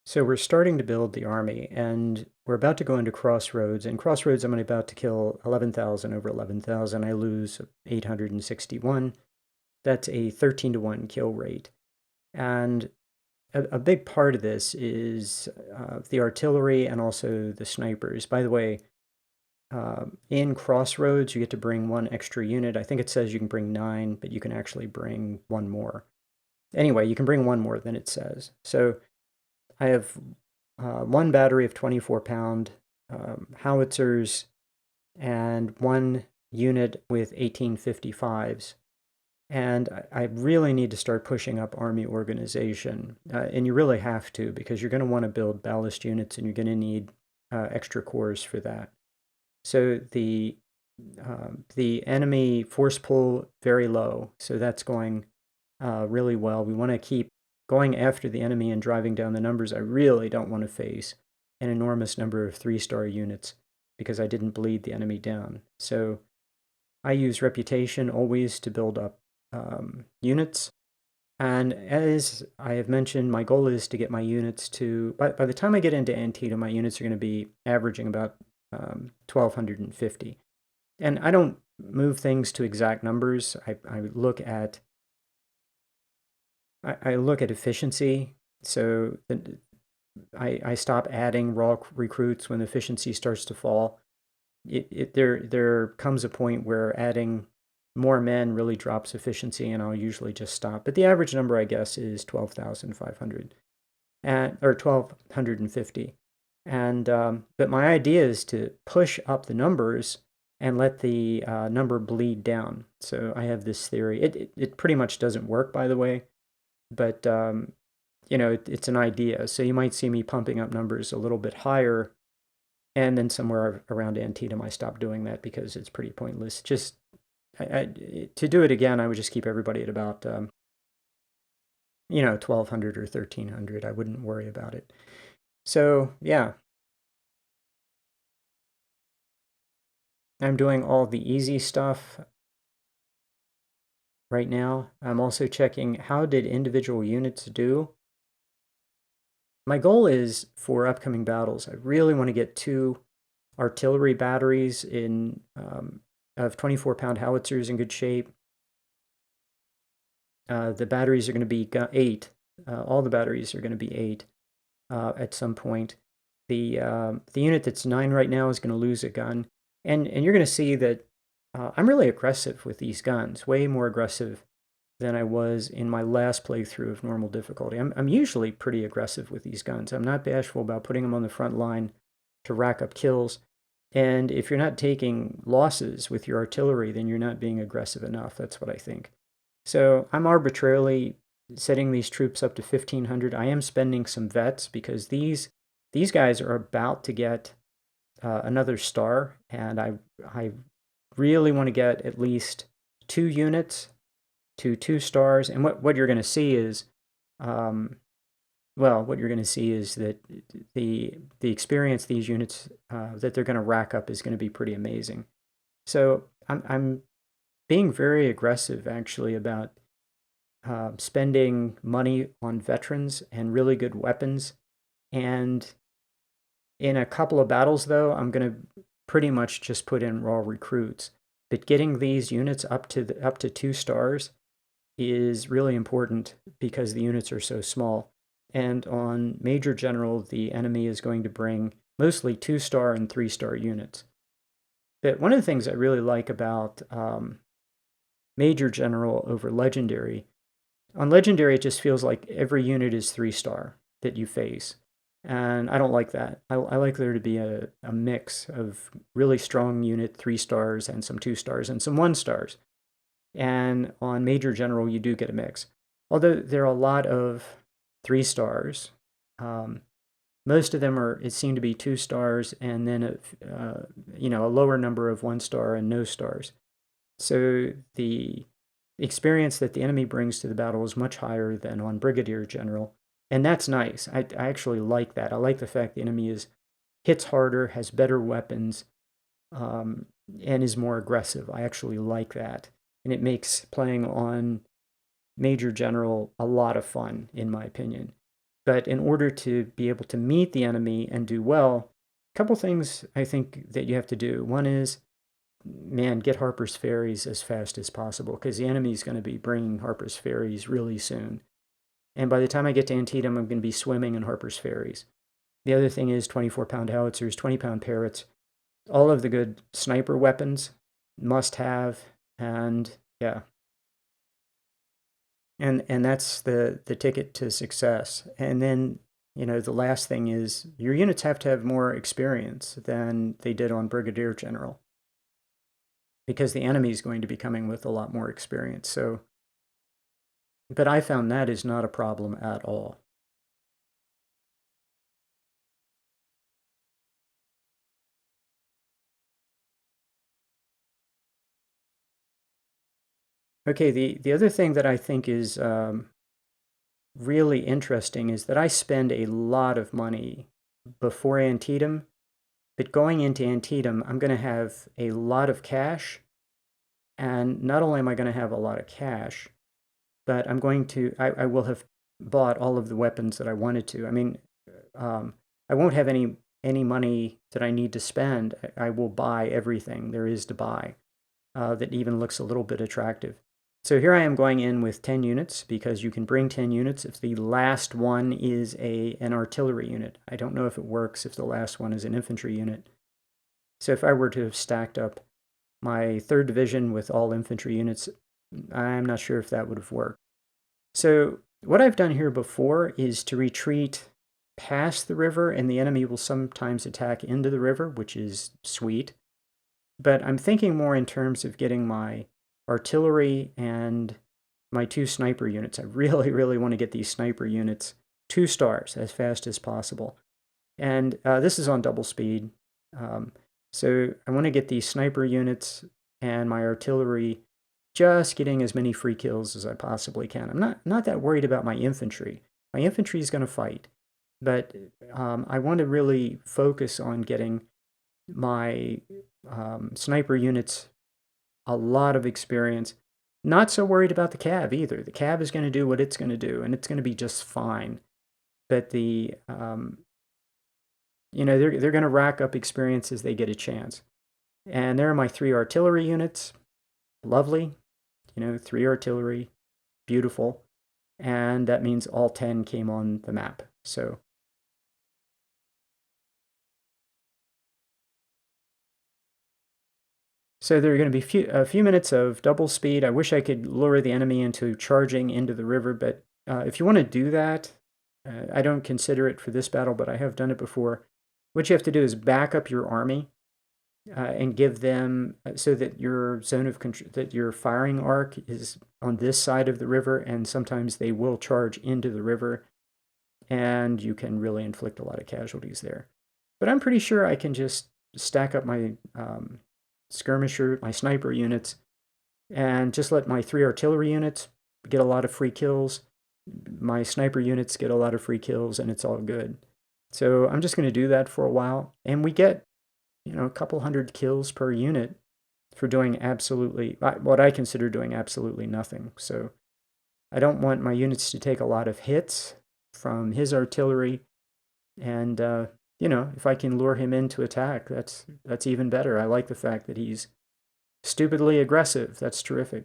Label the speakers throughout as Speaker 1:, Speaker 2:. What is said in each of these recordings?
Speaker 1: So we're starting to build the army, and we're about to go into Crossroads. And Crossroads, I'm about to kill 11,000 over 11,000. I lose 861. That's a 13 to 1 kill rate. And a big part of this is the artillery and also the snipers. By the way, in Crossroads, you get to bring one extra unit. I think it says you can bring 9, but you can actually bring one more. Anyway, you can bring one more than it says. So I have one battery of 24-pound howitzers and one unit with 1855s. And I really need to start pushing up Army organization. And you really have to, because you're going to want to build ballast units and you're going to need extra cores for that. So the enemy force pull very low. So that's going really well. We want to keep going after the enemy and driving down the numbers. I really don't want to face an enormous number of 3-star units because I didn't bleed the enemy down. So I use reputation always to build up units. And as I have mentioned, my goal is to get my units to, by the time I get into Antietam, my units are going to be averaging about 1,250. And I don't move things to exact numbers. I look at efficiency. So I stop adding raw recruits when efficiency starts to fall. There comes a point where adding more men really drops efficiency, and I'll usually just stop. But the average number, I guess, is 12,500 or 1,250. And but my idea is to push up the numbers and let the number bleed down. So I have this theory. It pretty much doesn't work, by the way, but it's an idea. So you might see me pumping up numbers a little bit higher, and then somewhere around Antietam, I stopped doing that because it's pretty pointless. Just to do it again, I would just keep everybody at about 1,200 or 1,300. I wouldn't worry about it. So yeah, I'm doing all the easy stuff right now. I'm also checking how did individual units do. My goal is for upcoming battles, I really want to get 2 artillery batteries of 24-pound howitzers in good shape. The batteries are going to be 8. All the batteries are going to be 8 at some point. The unit that's 9 right now is going to lose a gun. And you're going to see that I'm really aggressive with these guns, way more aggressive than I was in my last playthrough of normal difficulty. I'm usually pretty aggressive with these guns. I'm not bashful about putting them on the front line to rack up kills. And if you're not taking losses with your artillery, then you're not being aggressive enough. That's what I think. So I'm arbitrarily setting these troops up to 1,500. I am spending some vets because these guys are about to get another star, and I really want to get at least 2 units to 2 stars. And what you're going to see is, what you're going to see is that the experience these units that they're going to rack up is going to be pretty amazing. So I'm being very aggressive actually about spending money on veterans and really good weapons. And in a couple of battles, though, I'm going to pretty much just put in raw recruits. But getting these units up to 2 stars is really important because the units are so small. And on Major General, the enemy is going to bring mostly 2-star and 3-star units. But one of the things I really like about Major General over Legendary, on Legendary, it just feels like every unit is 3-star that you face. And I don't like that. I like there to be a mix of really strong unit 3 stars and some 2 stars and some 1 stars. And on Major General, you do get a mix. Although there are a lot of 3 stars, most of them seem to be 2 stars, and then a lower number of 1 star and no stars. So the experience that the enemy brings to the battle is much higher than on Brigadier General, and that's nice. I actually like that. I like the fact the enemy hits harder, has better weapons, and is more aggressive. I actually like that. And it makes playing on Major General a lot of fun, in my opinion. But in order to be able to meet the enemy and do well, a couple things I think that you have to do. One is, man, get Harper's Ferries as fast as possible because the enemy is going to be bringing Harper's Ferries really soon. And by the time I get to Antietam, I'm going to be swimming in Harper's Ferries. The other thing is 24-pound howitzers, 20-pound Parrots, all of the good sniper weapons, must have, and yeah. And that's the ticket to success. And then, the last thing is your units have to have more experience than they did on Brigadier General because the enemy is going to be coming with a lot more experience. So, but I found that is not a problem at all. Okay, the other thing that I think is really interesting is that I spend a lot of money before Antietam, but going into Antietam, I'm going to have a lot of cash. And not only am I going to have a lot of cash, but I will have bought all of the weapons that I wanted to. I mean, I won't have any money that I need to spend. I will buy everything there is to buy that even looks a little bit attractive. So here I am going in with 10 units because you can bring 10 units if the last one is an artillery unit. I don't know if it works if the last one is an infantry unit. So if I were to have stacked up my 3rd Division with all infantry units, I'm not sure if that would have worked. So what I've done here before is to retreat past the river, and the enemy will sometimes attack into the river, which is sweet. But I'm thinking more in terms of getting my artillery and my 2 sniper units. I really, really want to get these sniper units 2 stars as fast as possible. And this is on double speed. So I want to get these sniper units and my artillery just getting as many free kills as I possibly can. I'm not that worried about my infantry. My infantry is going to fight. But I want to really focus on getting my sniper units a lot of experience. Not so worried about the cav either. The cav is going to do what it's going to do, and it's going to be just fine. But they're going to rack up experience as they get a chance. And there are my 3 artillery units. Lovely. 3 artillery. Beautiful. And that means all 10 came on the map. So there are going to be a few minutes of double speed. I wish I could lure the enemy into charging into the river, but if you want to do that, I don't consider it for this battle, but I have done it before. What you have to do is back up your army and give them so that your zone of control, that your firing arc is on this side of the river, and sometimes they will charge into the river, and you can really inflict a lot of casualties there. But I'm pretty sure I can just stack up my skirmisher, my sniper units, and just let my 3 artillery units get a lot of free kills. My sniper units get a lot of free kills, and it's all good. So I'm just going to do that for a while, and we get, a couple hundred kills per unit for doing absolutely, what I consider doing absolutely nothing. So I don't want my units to take a lot of hits from his artillery, and if I can lure him into attack, that's even better. I like the fact that he's stupidly aggressive. That's terrific.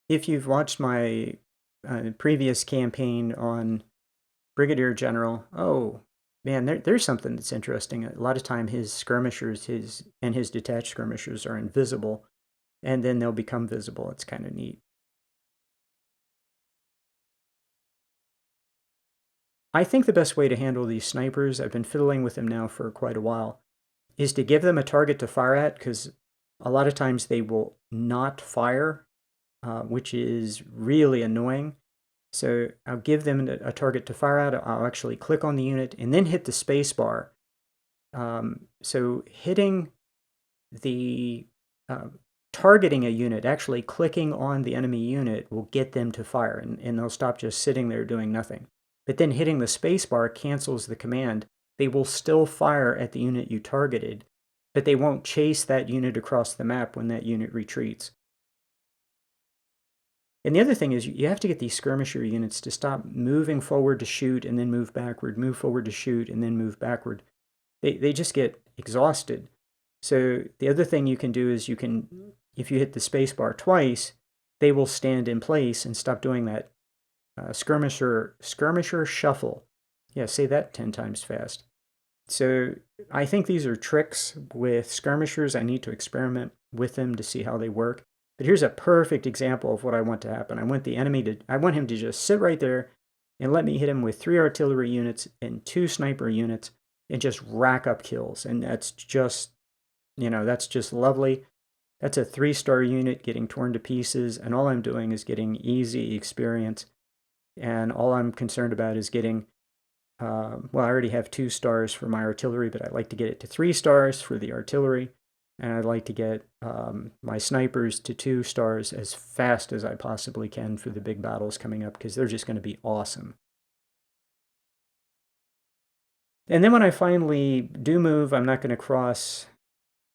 Speaker 1: If you've watched my previous campaign on Brigadier General, oh man, there's something that's interesting. A lot of time his skirmishers, his detached skirmishers are invisible, and then they'll become visible. It's kind of neat. I think the best way to handle these snipers, I've been fiddling with them now for quite a while, is to give them a target to fire at, because a lot of times they will not fire, which is really annoying. So I'll give them a target to fire at. I'll actually click on the unit and then hit the space bar. So hitting the targeting a unit, actually clicking on the enemy unit, will get them to fire, and they'll stop just sitting there doing nothing. But then hitting the spacebar cancels the command. They will still fire at the unit you targeted, but they won't chase that unit across the map when that unit retreats. And the other thing is you have to get these skirmisher units to stop moving forward to shoot and then move backward, move forward to shoot and then move backward. They just get exhausted. So the other thing you can do is if you hit the space bar twice, they will stand in place and stop doing that skirmisher shuffle. Yeah, say that 10 times fast. So I think these are tricks with skirmishers. I need to experiment with them to see how they work. But here's a perfect example of what I want to happen. I want him to just sit right there and let me hit him with 3 artillery units and 2 sniper units and just rack up kills. And that's just, that's just lovely. That's a 3-star unit getting torn to pieces, and all I'm doing is getting easy experience. And all I'm concerned about is getting, well, I already have 2 stars for my artillery, but I'd like to get it to 3 stars for the artillery. And I'd like to get my snipers to 2 stars as fast as I possibly can for the big battles coming up, because they're just going to be awesome. And then when I finally do move, I'm not going to cross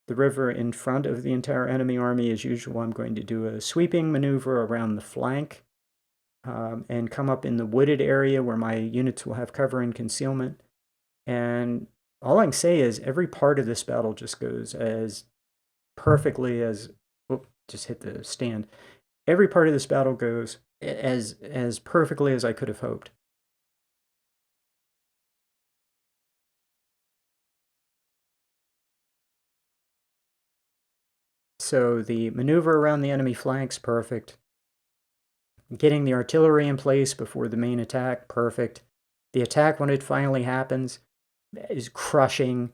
Speaker 1: the river in front of the entire enemy army. As usual, I'm going to do a sweeping maneuver around the flank and come up in the wooded area where my units will have cover and concealment. And all I can say is every part of this battle just goes as perfectly as, just hit the stand. Every part of this battle goes as perfectly as I could have hoped. So the maneuver around the enemy flanks, perfect. Getting the artillery in place before the main attack, perfect. The attack, when it finally happens, is crushing.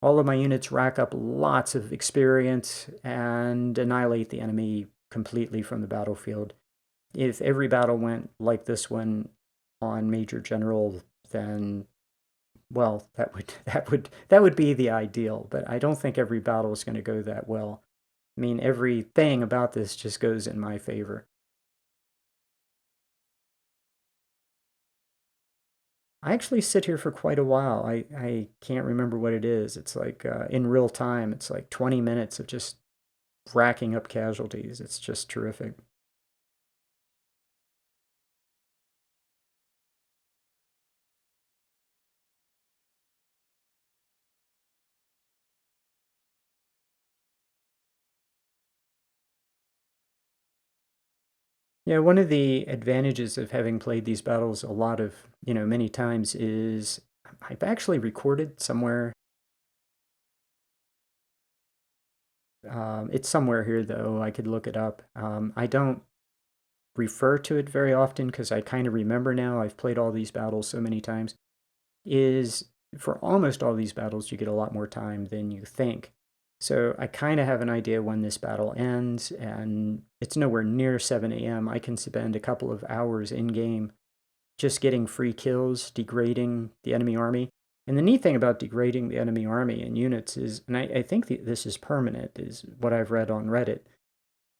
Speaker 1: All of my units rack up lots of experience and annihilate the enemy completely from the battlefield. If every battle went like this one on Major General, then, well, that would be the ideal. But I don't think every battle is going to go that well. I mean, everything about this just goes in my favor. I actually sit here for quite a while. I can't remember what it is. It's like in real time, it's like 20 minutes of just racking up casualties. It's just terrific. Yeah, one of the advantages of having played these battles a lot of, many times is I've actually recorded somewhere. It's somewhere here, though. I could look it up. I don't refer to it very often because I kind of remember now. I've played all these battles so many times. Is for almost all these battles, you get a lot more time than you think. So I kind of have an idea when this battle ends, and it's nowhere near 7 a.m. I can spend a couple of hours in game just getting free kills, degrading the enemy army. And the neat thing about degrading the enemy army and units is, and I think this is permanent, is what I've read on Reddit,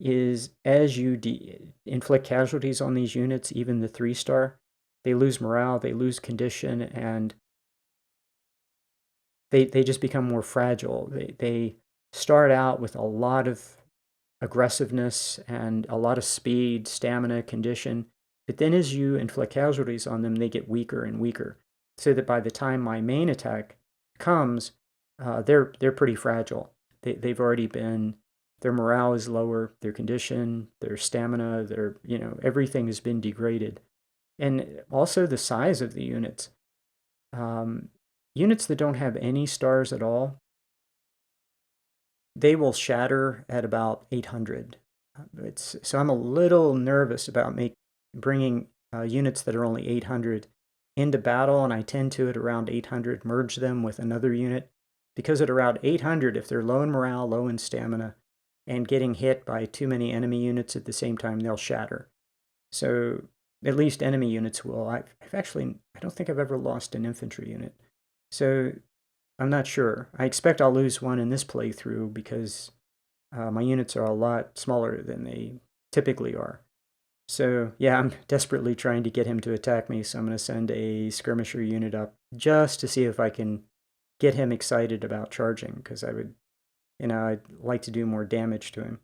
Speaker 1: is as you inflict casualties on these units, even the 3-star, they lose morale, they lose condition, and they just become more fragile. They start out with a lot of aggressiveness and a lot of speed, stamina, condition. But then as you inflict casualties on them, they get weaker and weaker. So that by the time my main attack comes, they're pretty fragile. They've already been, their morale is lower, their condition, their stamina, their, everything has been degraded. And also the size of the units. Units that don't have any stars at all, they will shatter at about 800. So I'm a little nervous about bringing units that are only 800 into battle, and I tend to, at around 800, merge them with another unit. Because at around 800, if they're low in morale, low in stamina, and getting hit by too many enemy units at the same time, they'll shatter. So at least enemy units will. I don't think I've ever lost an infantry unit. So I'm not sure. I expect I'll lose one in this playthrough because my units are a lot smaller than they typically are. So yeah, I'm desperately trying to get him to attack me, so I'm going to send a skirmisher unit up just to see if I can get him excited about charging, because I'd like to do more damage to him.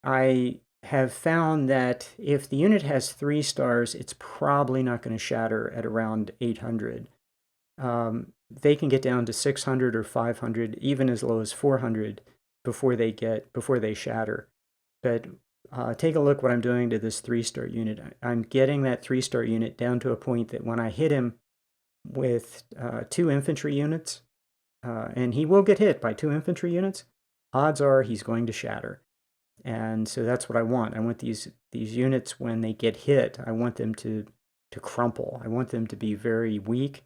Speaker 1: I have found that if the unit has 3 stars, it's probably not going to shatter at around 800. They can get down to 600 or 500, even as low as 400 before they shatter. But take a look what I'm doing to this 3-star unit. I'm getting that 3-star unit down to a point that when I hit him with 2 infantry units, and he will get hit by 2 infantry units, odds are he's going to shatter. And so that's what I want. I want these units, when they get hit, I want them to crumple. I want them to be very weak.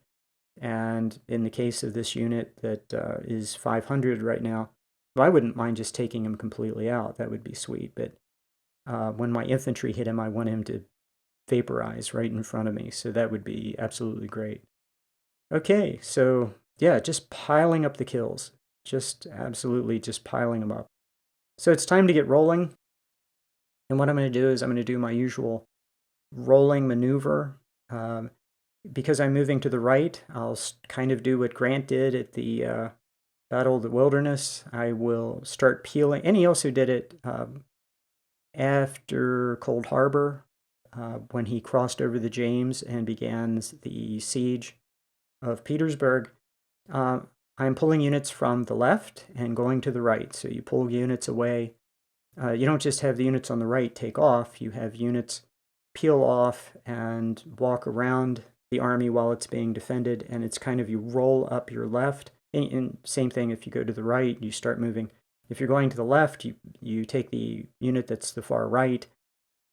Speaker 1: And in the case of this unit that is 500 right now, well, I wouldn't mind just taking him completely out. That would be sweet. But when my infantry hit him, I want him to vaporize right in front of me. So that would be absolutely great. Okay, so yeah, just piling up the kills. Just absolutely just piling them up. So it's time to get rolling. And what I'm going to do is I'm going to do my usual rolling maneuver. Because I'm moving to the right, I'll kind of do what Grant did at the Battle of the Wilderness. I will start peeling, and he also did it after Cold Harbor, when he crossed over the James and began the siege of Petersburg. I'm pulling units from the left and going to the right. So you pull units away. You don't just have the units on the right take off, you have units peel off and walk around the army while it's being defended, and it's kind of you roll up your left. And same thing if you go to the right, you start moving. If you're going to the left, you take the unit that's the far right,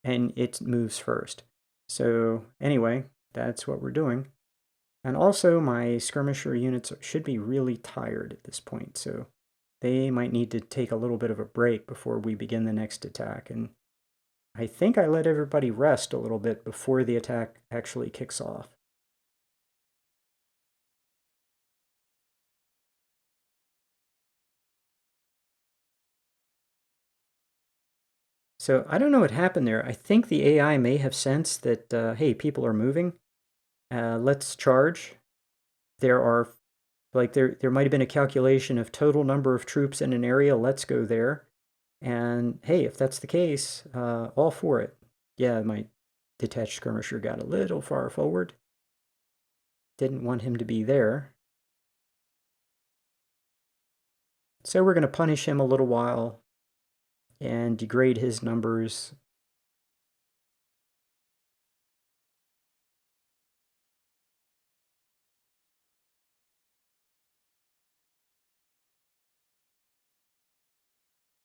Speaker 1: and it moves first. So anyway, that's what we're doing. And also my skirmisher units should be really tired at this point, so they might need to take a little bit of a break before we begin the next attack. And I think I let everybody rest a little bit before the attack actually kicks off. So I don't know what happened there. I think the AI may have sensed that, hey, people are moving. Let's charge. There are, like, there might have been a calculation of total number of troops in an area. Let's go there. And hey, if that's the case, all for it. Yeah, my detached skirmisher got a little far forward. Didn't want him to be there. So we're going to punish him a little while and degrade his numbers.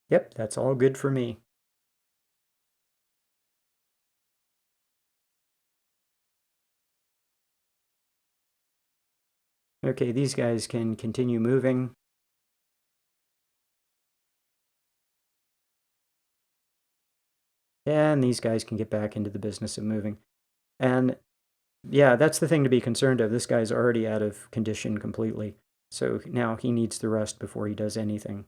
Speaker 1: Yep, that's all good for me. Okay, these guys can continue moving. And these guys can get back into the business of moving. And yeah, that's the thing to be concerned of. This guy's already out of condition completely. So now he needs the rest before he does anything.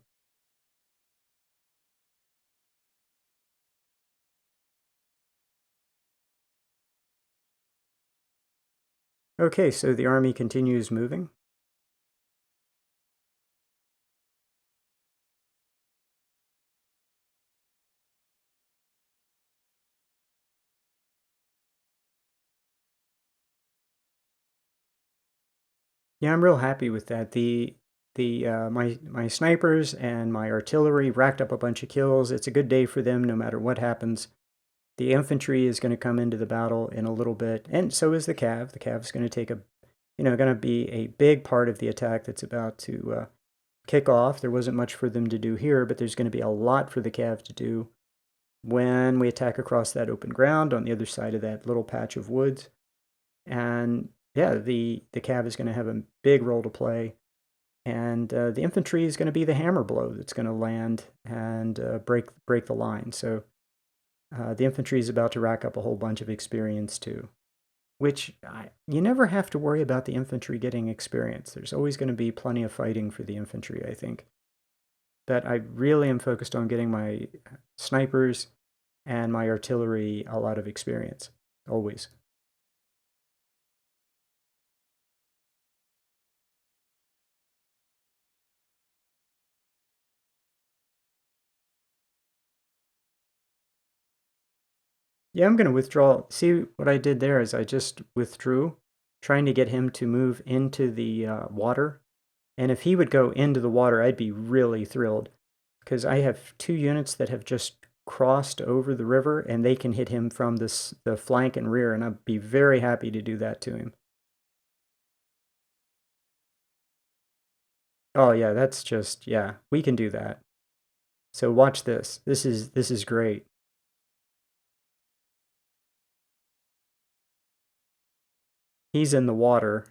Speaker 1: Okay, so the army continues moving. Yeah, I'm real happy with that. My snipers and my artillery racked up a bunch of kills. It's a good day for them no matter what happens. The infantry is going to come into the battle in a little bit, and so is the cav. The cav is going to take going to be a big part of the attack that's about to kick off. There wasn't much for them to do here, but there's going to be a lot for the cav to do when we attack across that open ground on the other side of that little patch of woods. And yeah, the cav is going to have a big role to play. And the infantry is going to be the hammer blow that's going to land and break the line. So the infantry is about to rack up a whole bunch of experience too, which you never have to worry about the infantry getting experience. There's always going to be plenty of fighting for the infantry, I think. But I really am focused on getting my snipers and my artillery a lot of experience, always. Yeah, I'm going to withdraw. See what I did there is I just withdrew, trying to get him to move into the water. And if he would go into the water, I'd be really thrilled because I have two units that have just crossed over the river and they can hit him from the flank and rear, and I'd be very happy to do that to him. Oh yeah, that's just yeah, we can do that. So watch this. This is great. He's in the water,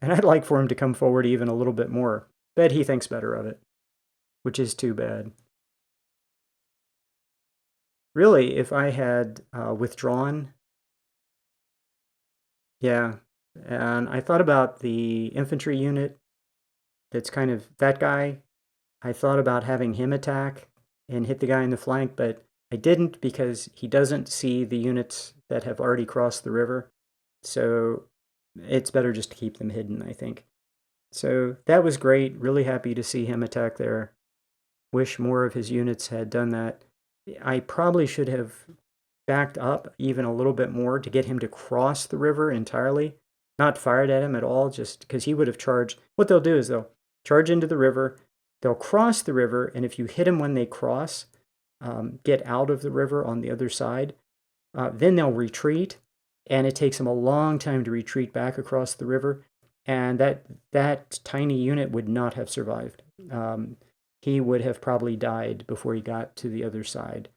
Speaker 1: and I'd like for him to come forward even a little bit more. But he thinks better of it, which is too bad. Really, if I had withdrawn, yeah, and I thought about the infantry unit that's kind of that guy. I thought about having him attack and hit the guy in the flank, but I didn't because he doesn't see the units that have already crossed the river. So it's better just to keep them hidden, I think. So that was great. Really happy to see him attack there. Wish more of his units had done that. I probably should have backed up even a little bit more to get him to cross the river entirely, not fired at him at all, just because he would have charged. What they'll do is they'll charge into the river, they'll cross the river, and if you hit them when they cross, get out of the river on the other side, then they'll retreat, and it takes them a long time to retreat back across the river, and that tiny unit would not have survived. He would have probably died before he got to the other side.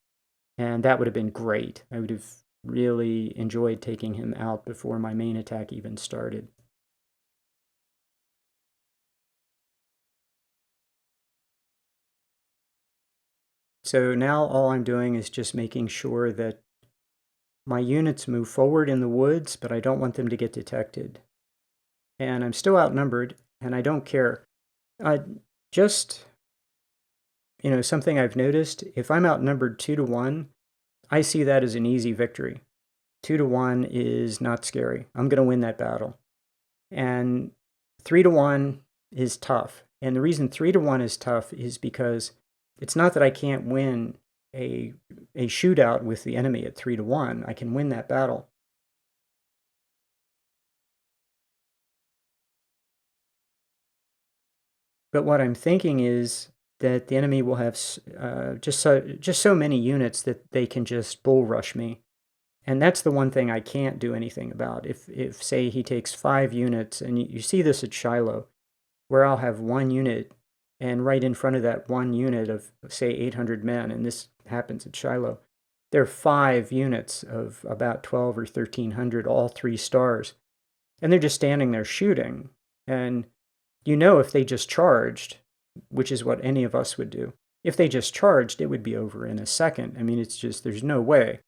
Speaker 1: And that would have been great. I would have really enjoyed taking him out before my main attack even started. So now all I'm doing is just making sure that my units move forward in the woods, but I don't want them to get detected. And I'm still outnumbered, and I don't care. Just, something I've noticed, if I'm outnumbered 2-1, I see that as an easy victory. 2-1 is not scary. I'm going to win that battle. And 3-1 is tough. And the reason 3-1 is tough is because it's not that I can't win a shootout with the enemy at 3-1. I can win that battle. But what I'm thinking is that the enemy will have just so many units that they can just bull rush me. And that's the one thing I can't do anything about. If say he takes 5 units, and you see this at Shiloh, where I'll have one unit, and right in front of that one unit of, say, 800 men, and this happens at Shiloh, there are 5 units of about 12 or 1,300, all 3 stars, and they're just standing there shooting. And if they just charged, which is what any of us would do, if they just charged, it would be over in a second. I mean, it's just, there's no way.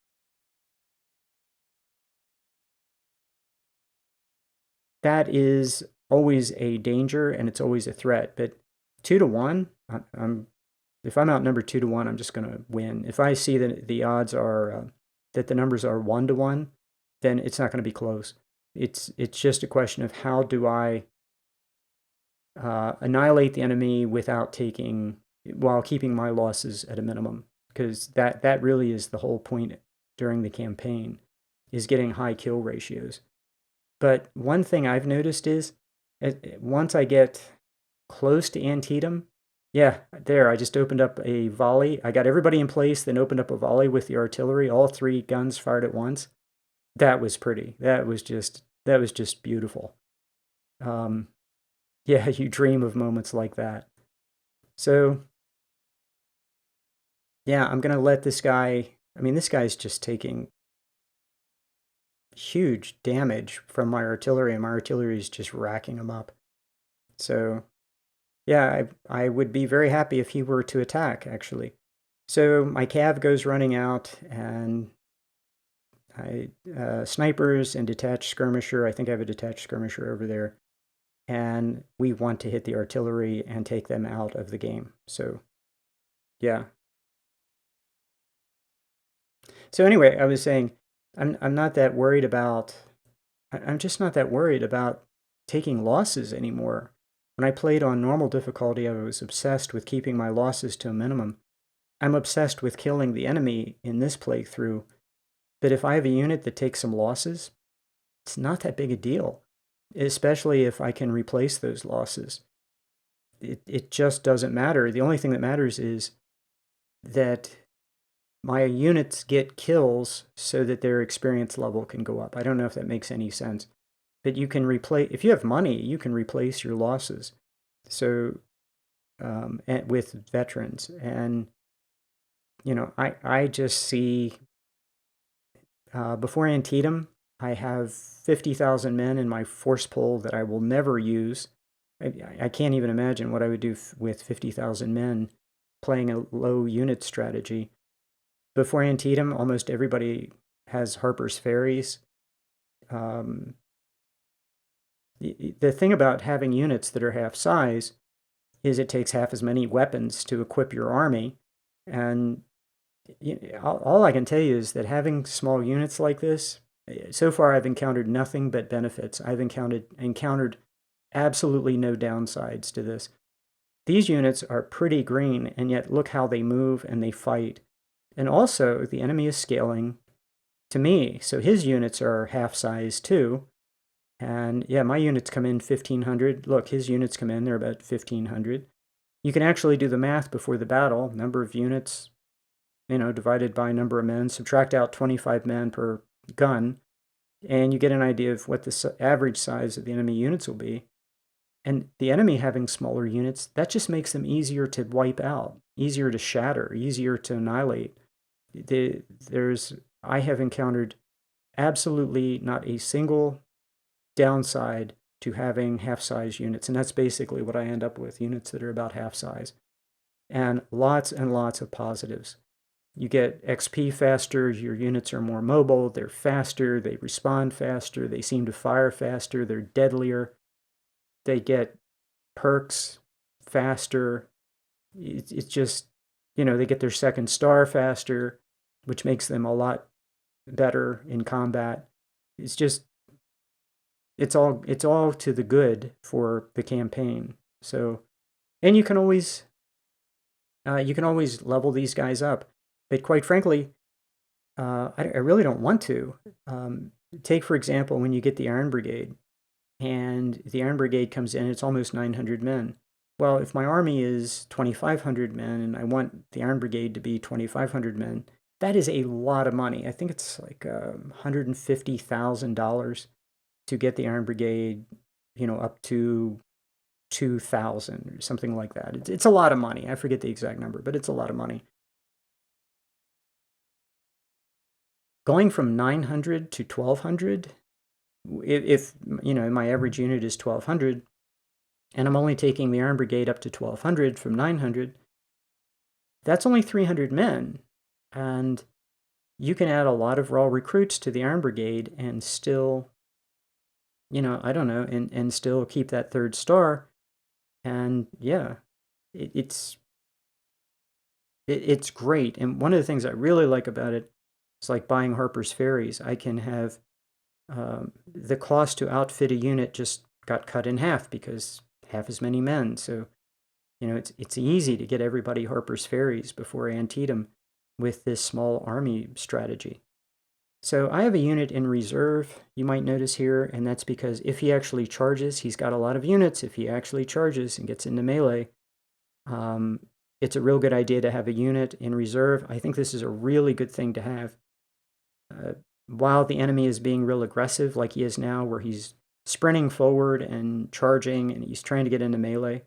Speaker 1: That is always a danger and it's always a threat. But 2-1, if I'm outnumbered 2-1, I'm just going to win. If I see that the odds are that the numbers are 1-1, then it's not going to be close. It's just a question of how do I annihilate the enemy while keeping my losses at a minimum, because that really is the whole point during the campaign, is getting high kill ratios. But one thing I've noticed is once I get close to Antietam, yeah, there, I just opened up a volley. I got everybody in place, then opened up a volley with the artillery, all 3 guns fired at once. That was pretty. That was just beautiful. Yeah, you dream of moments like that. So, yeah, I'm going to let this guy, I mean, this guy's just taking huge damage from my artillery, and my artillery is just racking him up. So, yeah, I would be very happy if he were to attack, actually. So my cav goes running out, and snipers and detached skirmisher. I think I have a detached skirmisher over there. And we want to hit the artillery and take them out of the game. So, yeah. So anyway, I was saying, I'm not that worried about. I'm just not that worried about taking losses anymore. When I played on normal difficulty, I was obsessed with keeping my losses to a minimum. I'm obsessed with killing the enemy in this playthrough, But if I have a unit that takes some losses, it's not that big a deal, especially if I can replace those losses. It just doesn't matter. The only thing that matters is that my units get kills so that their experience level can go up. I don't know if that makes any sense. But you can replace, if you have money, you can replace your losses. So, with veterans. And, I just see, before Antietam, I have 50,000 men in my force pool that I will never use. I can't even imagine what I would do with 50,000 men playing a low unit strategy. Before Antietam, almost everybody has Harper's Ferries. The thing about having units that are half size is it takes half as many weapons to equip your army. And all I can tell you is that having small units like this, so far I've encountered nothing but benefits. I've encountered absolutely no downsides to this. These units are pretty green, and yet look how they move and they fight. And also, the enemy is scaling to me, so his units are half size too. And yeah, my units come in 1,500. Look, his units come in, they're about 1,500. You can actually do the math before the battle, number of units, divided by number of men, subtract out 25 men per gun, and you get an idea of what the average size of the enemy units will be. And the enemy having smaller units, that just makes them easier to wipe out, easier to shatter, easier to annihilate. I have encountered absolutely not a single downside to having half-size units, and that's basically what I end up with, units that are about half size. And lots of positives. You get XP faster, your units are more mobile, they're faster, they respond faster, they seem to fire faster, they're deadlier, they get perks faster. It's just, they get their second star faster, which makes them a lot better in combat. It's all to the good for the campaign. So, and you can always level these guys up. But quite frankly, I really don't want to. Take, for example, when you get the Iron Brigade, and the Iron Brigade comes in, it's almost 900 men. Well, if my army is 2,500 men, and I want the Iron Brigade to be 2,500 men, that is a lot of money. I think it's like $150,000 to get the Iron Brigade, up to 2,000 or something like that. It's a lot of money. I forget the exact number, but it's a lot of money. Going from 900 to 1,200, if my average unit is 1,200, and I'm only taking the Iron Brigade up to 1,200 from 900, that's only 300 men. And you can add a lot of raw recruits to the Iron Brigade and still, I don't know, and still keep that third star. And yeah, it's great. And one of the things I really like about it is like buying Harper's Ferries. I can have the cost to outfit a unit just got cut in half because half as many men. So, it's easy to get everybody Harper's Ferries before Antietam with this small army strategy. So I have a unit in reserve, you might notice here, and that's because if he actually charges, he's got a lot of units. If he actually charges and gets into melee, it's a real good idea to have a unit in reserve. I think this is a really good thing to have. While the enemy is being real aggressive, like he is now, where he's sprinting forward and charging, and he's trying to get into melee.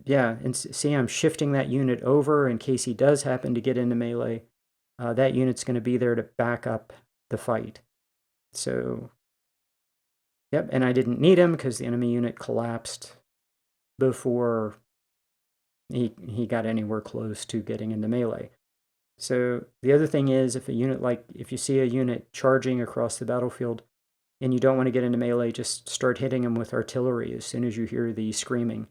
Speaker 1: Yeah, and see, I'm shifting that unit over in case he does happen to get into melee. That unit's going to be there to back up the fight. So, yep, and I didn't need him because the enemy unit collapsed before he got anywhere close to getting into melee. So the other thing is, if you see a unit charging across the battlefield and you don't want to get into melee, just start hitting them with artillery as soon as you hear the screaming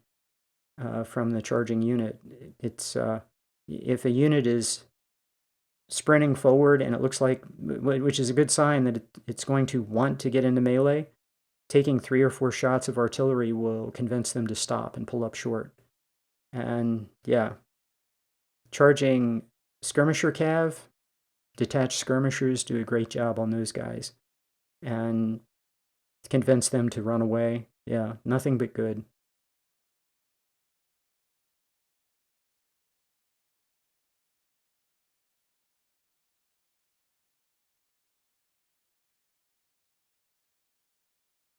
Speaker 1: from the charging unit. It's if a unit is sprinting forward and it looks like, which is a good sign that it's going to want to get into melee, taking 3 or 4 shots of artillery will convince them to stop and pull up short. And yeah, charging skirmisher cav, detached skirmishers do a great job on those guys and convince them to run away. Yeah, nothing but good.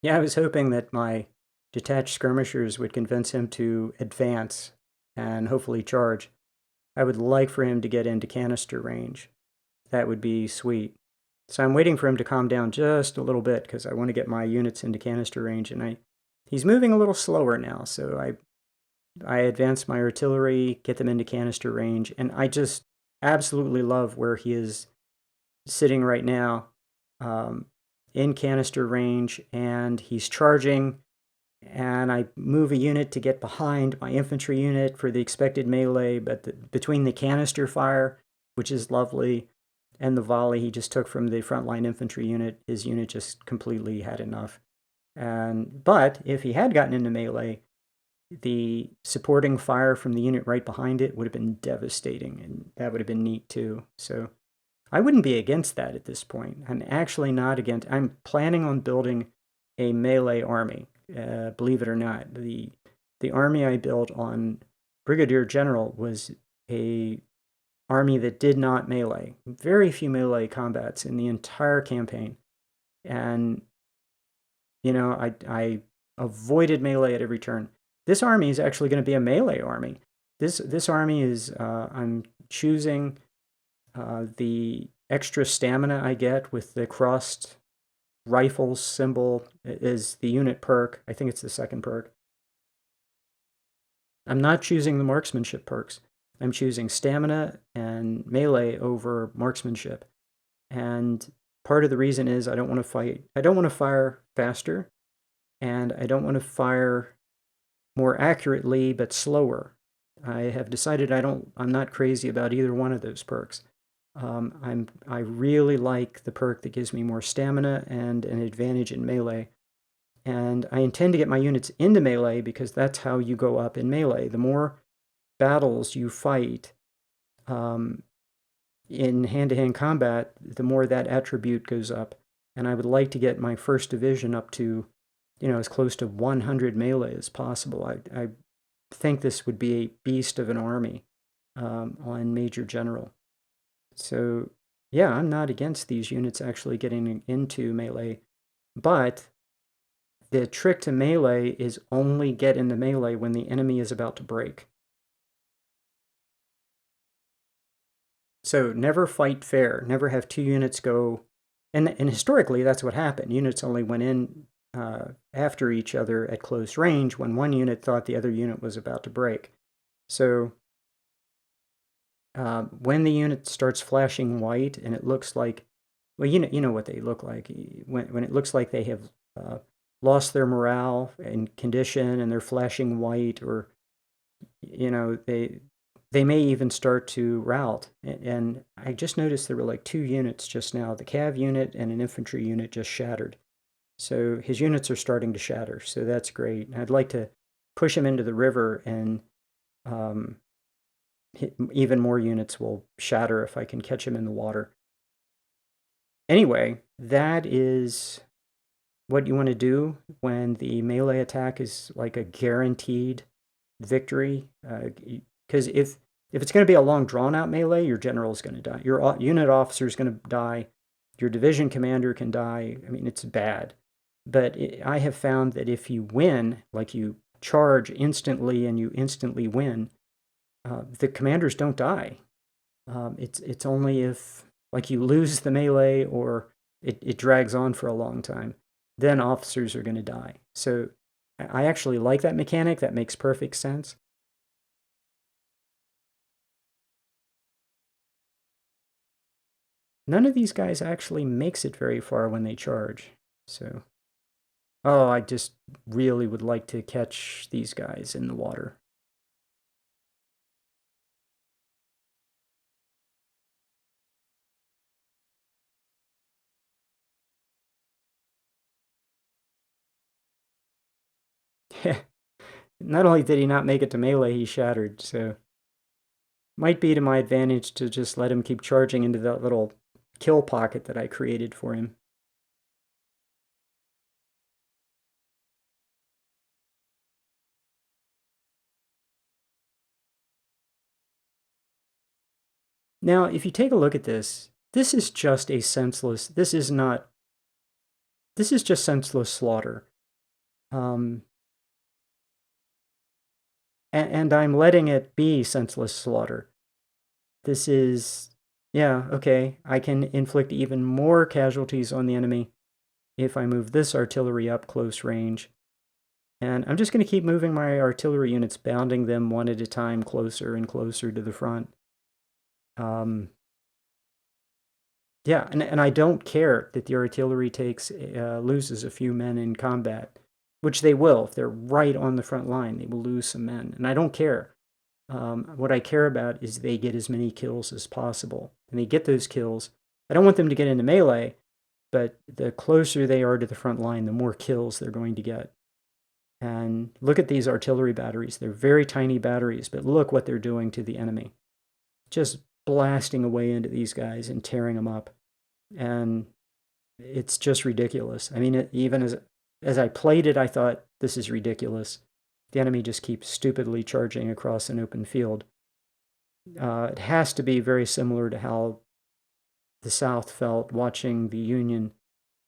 Speaker 1: Yeah, I was hoping that my detached skirmishers would convince him to advance and hopefully charge. I would like for him to get into canister range. That would be sweet. So I'm waiting for him to calm down just a little bit because I want to get my units into canister range, and he's moving a little slower now. So I advance my artillery, get them into canister range, and I just absolutely love where he is sitting right now, um, in canister range, and he's charging. And I move a unit to get behind my infantry unit for the expected melee, but between the canister fire, which is lovely, and the volley he just took from the frontline infantry unit, his unit just completely had enough. But if he had gotten into melee, the supporting fire from the unit right behind it would have been devastating, and that would have been neat too. So I wouldn't be against that at this point. I'm actually not against. I'm planning on building a melee army. Believe it or not, the army I built on Brigadier General was a army that did not melee. Very few melee combats in the entire campaign, and I avoided melee at every turn. This army is actually going to be a melee army. This army is I'm choosing the extra stamina I get with the crossed rifles symbol is the unit perk. I think it's the second perk. I'm not choosing the marksmanship perks. I'm choosing stamina and melee over marksmanship. And part of the reason is I don't want to fight. I don't want to fire faster, and I don't want to fire more accurately but slower. I have decided I'm not crazy about either one of those perks. I really like the perk that gives me more stamina and an advantage in melee. And I intend to get my units into melee because that's how you go up in melee. The more battles you fight in hand-to-hand combat, the more that attribute goes up. And I would like to get my first division up to, as close to 100 melee as possible. I think this would be a beast of an army on Major General. So, yeah, I'm not against these units actually getting into melee, but the trick to melee is only get into melee when the enemy is about to break. So never fight fair. Never have two units go. And historically, that's what happened. Units only went in after each other at close range when one unit thought the other unit was about to break. So when the unit starts flashing white and it looks like, well, you know what they look like. When it looks like they have lost their morale and condition and they're flashing white, or they may even start to rout. And I just noticed there were like two units just now. The cav unit and an infantry unit just shattered. So his units are starting to shatter. So that's great. I'd like to push him into the river, and even more units will shatter if I can catch him in the water. Anyway, that is what you want to do when the melee attack is like a guaranteed victory. Because if it's going to be a long drawn out melee, your general is going to die. Your unit officer is going to die. Your division commander can die. I mean, it's bad. But I have found that if you win, like you charge instantly and you instantly win, the commanders don't die. It's only if like you lose the melee or it drags on for a long time, then officers are going to die. So I actually like that mechanic. That makes perfect sense. None of these guys actually makes it very far when they charge. So, oh, I just really would like to catch these guys in the water. Not only did he not make it to melee, he shattered. So, might be to my advantage to just let him keep charging into that little kill pocket that I created for him. Now, if you take a look at this, this is just a senseless, this is not, this is just senseless slaughter. And I'm letting it be senseless slaughter. This is, yeah, okay, I can inflict even more casualties on the enemy if I move this artillery up close range. And I'm just going to keep moving my artillery units, bounding them one at a time closer and closer to the front. Yeah, and I don't care that the artillery loses a few men in combat, which they will. If they're right on the front line, they will lose some men. And I don't care. What I care about is they get as many kills as possible. And they get those kills. I don't want them to get into melee, but the closer they are to the front line, the more kills they're going to get. And look at these artillery batteries. They're very tiny batteries, but look what they're doing to the enemy. Just blasting away into these guys and tearing them up. And it's just ridiculous. I mean, even as I played it, I thought, this is ridiculous. The enemy just keeps stupidly charging across an open field. It has to be very similar to how the South felt watching the Union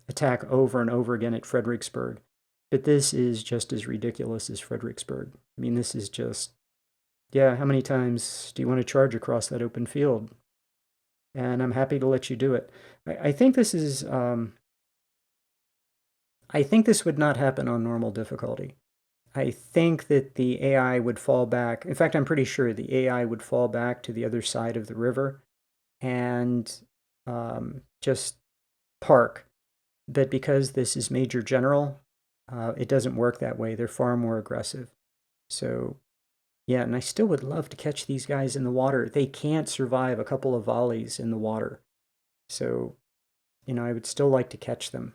Speaker 1: attack over and over again at Fredericksburg. But this is just as ridiculous as Fredericksburg. I mean, this is just, yeah, how many times do you want to charge across that open field? And I'm happy to let you do it. I think this is, I think this would not happen on normal difficulty. I think that the AI would fall back. In fact, I'm pretty sure the AI would fall back to the other side of the river and just park. But because this is Major General, it doesn't work that way. They're far more aggressive. So, yeah, and I still would love to catch these guys in the water. They can't survive a couple of volleys in the water. So, I would still like to catch them.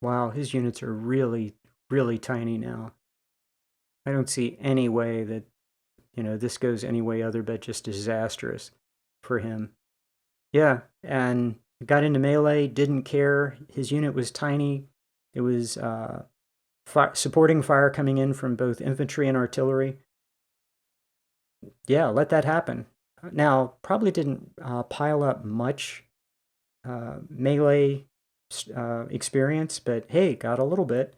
Speaker 1: Wow, his units are really, really tiny now. I don't see any way that, this goes any way other but just disastrous for him. Yeah, and got into melee, didn't care. His unit was tiny. It was supporting fire coming in from both infantry and artillery. Yeah, let that happen. Now, probably didn't pile up much melee experience, but hey, got a little bit.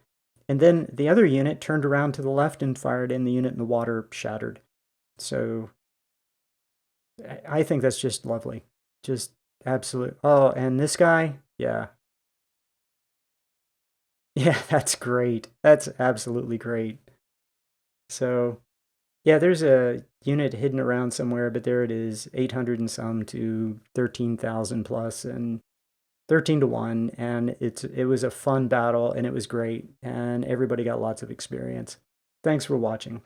Speaker 1: And then the other unit turned around to the left and fired, and the unit in the water shattered. So I think that's just lovely. Just absolute. Oh, and this guy, yeah. Yeah, that's great. That's absolutely great. So, yeah, there's a unit hidden around somewhere, but there it is, 800 and some to 13,000 plus, and 13 to 1, and it was a fun battle, and it was great, and everybody got lots of experience. Thanks for watching.